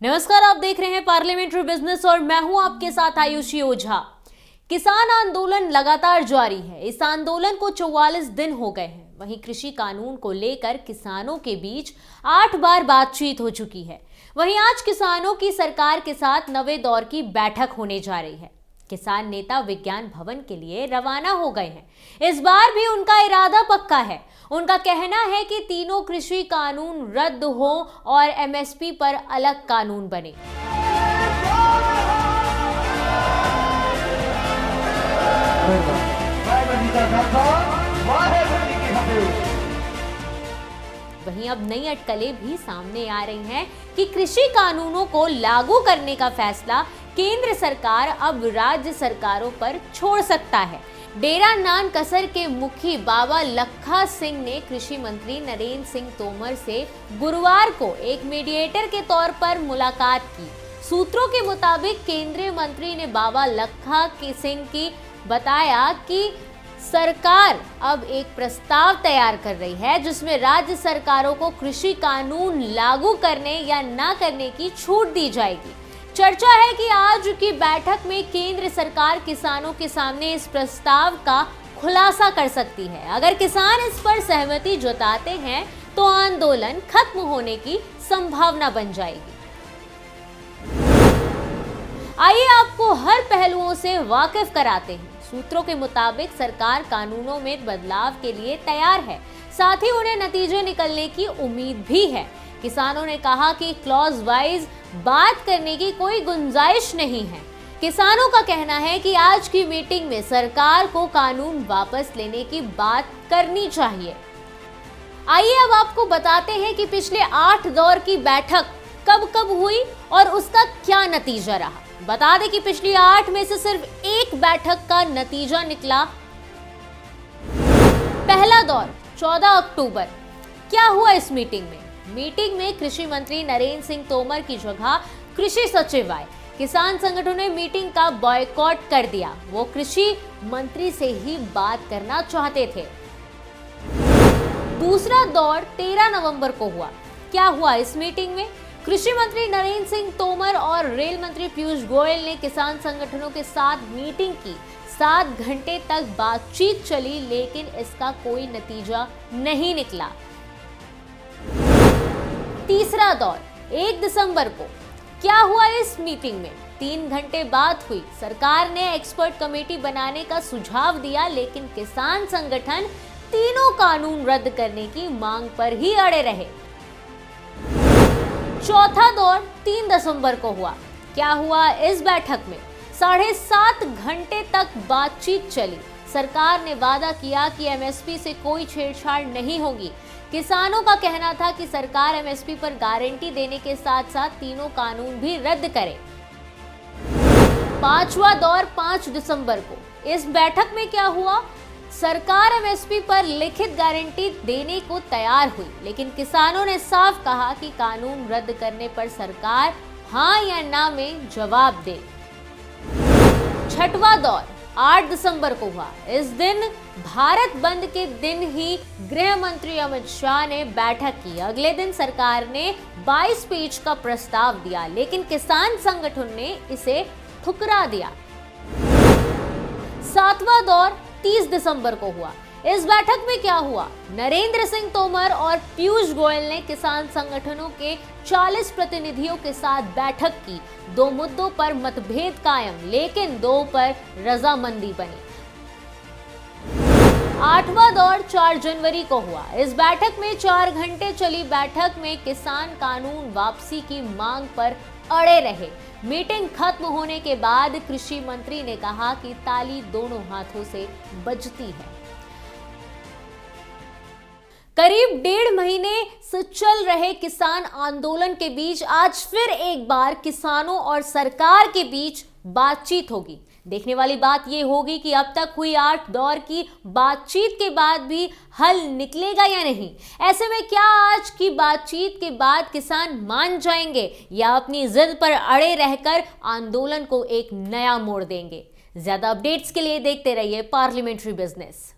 नमस्कार, आप देख रहे हैं पार्लियामेंट्री बिजनेस और मैं हूं आपके साथ आयुषी ओझा। किसान आंदोलन लगातार जारी है। इस आंदोलन को 44 दिन हो गए हैं। वहीं कृषि कानून को लेकर किसानों के बीच 8 बार बातचीत हो चुकी है। वहीं आज किसानों की सरकार के साथ नवे दौर की बैठक होने जा रही है। किसान नेता विज्ञान भवन के लिए रवाना हो गए हैं। इस बार भी उनका इरादा पक्का है। उनका कहना है कि तीनों कृषि कानून रद्द हो और एमएसपी पर अलग कानून बने। वहीं अब नई अटकलें भी सामने आ रही हैं कि कृषि कानूनों को लागू करने का फैसला केंद्र सरकार अब राज्य सरकारों पर छोड़ सकता है। डेरा नानकसर के मुखी बाबा लखा सिंह ने कृषि मंत्री नरेंद्र सिंह तोमर से गुरुवार को एक मीडिएटर के तौर पर मुलाकात की। सूत्रों के मुताबिक केंद्रीय मंत्री ने बाबा लखा सिंह की बताया कि सरकार अब एक प्रस्ताव तैयार कर रही है जिसमें राज्य सरकारों को कृषि कानून लागू करने या ना करने की छूट दी जाएगी। चर्चा है कि आज की बैठक में केंद्र सरकार किसानों के सामने इस प्रस्ताव का खुलासा कर सकती है। अगर किसान इस पर सहमति जताते हैं तो आंदोलन खत्म होने की संभावना बन जाएगी। आइए आपको हर पहलुओं से वाकिफ कराते हैं। सूत्रों के मुताबिक सरकार कानूनों में बदलाव के लिए तैयार है, साथ ही उन्हें नतीजे निकलने की उम्मीद भी है। किसानों ने कहा कि क्लॉज वाइज बात करने की कोई गुंजाइश नहीं है। किसानों का कहना है कि आज की मीटिंग में सरकार को कानून वापस लेने की बात करनी चाहिए। आइए अब आपको बताते हैं कि पिछले 8 दौर की बैठक कब कब हुई और उसका क्या नतीजा रहा। बता दें कि पिछली 8 में से सिर्फ एक बैठक का नतीजा निकला। पहला दौर 14 अक्टूबर। क्या हुआ इस मीटिंग में? मीटिंग में कृषि मंत्री नरेंद्र सिंह तोमर की जगह कृषि सचिव आए। किसान संगठनों ने मीटिंग का बॉयकॉट कर दिया। वो कृषि मंत्री से ही बात करना चाहते थे। दूसरा दौर 13 नवंबर को हुआ। क्या हुआ इस मीटिंग में? कृषि मंत्री नरेंद्र सिंह तोमर और रेल मंत्री पीयूष गोयल ने किसान संगठनों के साथ मीटिंग की। 7 घंटे तक बातचीत चली, लेकिन इसका कोई नतीजा नहीं निकला। तीसरा दौर 1 दिसंबर को। क्या हुआ इस मीटिंग में? 3 घंटे बात हुई। सरकार ने एक्सपर्ट कमेटी बनाने का सुझाव दिया, लेकिन किसान संगठन तीनों कानून रद्द करने की मांग पर ही अड़े रहे। चौथा दौर 3 दिसंबर को हुआ। क्या हुआ इस बैठक में? 7.5 घंटे तक बातचीत चली। सरकार ने वादा किया कि एमएसपी से कोई छेड़छाड़ नहीं होगी। किसानों का कहना था कि सरकार एमएसपी पर गारंटी देने के साथ साथ तीनों कानून भी रद्द करे। पांचवा दौर 5 दिसंबर को। इस बैठक में क्या हुआ? सरकार एमएसपी पर लिखित गारंटी देने को तैयार हुई, लेकिन किसानों ने साफ कहा कि कानून रद्द करने पर सरकार हां या ना में जवाब दे। छठवां दौर 8 दिसंबर को हुआ। इस दिन भारत बंद के दिन ही गृह मंत्री अमित शाह ने बैठक की। अगले दिन सरकार ने 22 पेज का प्रस्ताव दिया, लेकिन किसान संगठन ने इसे ठुकरा दिया। 7वां दौर 30 दिसंबर को हुआ। इस बैठक में क्या हुआ? नरेंद्र सिंह तोमर और पीयूष गोयल ने किसान संगठनों के 40 प्रतिनिधियों के साथ बैठक की। 2 मुद्दों पर मतभेद कायम, लेकिन 2 पर रजामंदी बनी। 8वां दौर 4 जनवरी को हुआ। इस बैठक में 4 घंटे चली बैठक में किसान कानून वापसी की मांग पर अड़े रहे। मीटिंग खत्म होने के बाद कृषि मंत्री ने कहा कि ताली दोनों हाथों से बजती है। करीब 1.5 महीने से चल रहे किसान आंदोलन के बीच आज फिर एक बार किसानों और सरकार के बीच बातचीत होगी। देखने वाली बात यह होगी कि अब तक हुई 8 दौर की बातचीत के बाद भी हल निकलेगा या नहीं। ऐसे में क्या आज की बातचीत के बाद किसान मान जाएंगे या अपनी जिद पर अड़े रहकर आंदोलन को एक नया मोड़ देंगे? ज्यादा अपडेट्स के लिए देखते रहिए पार्लियामेंट्री बिजनेस।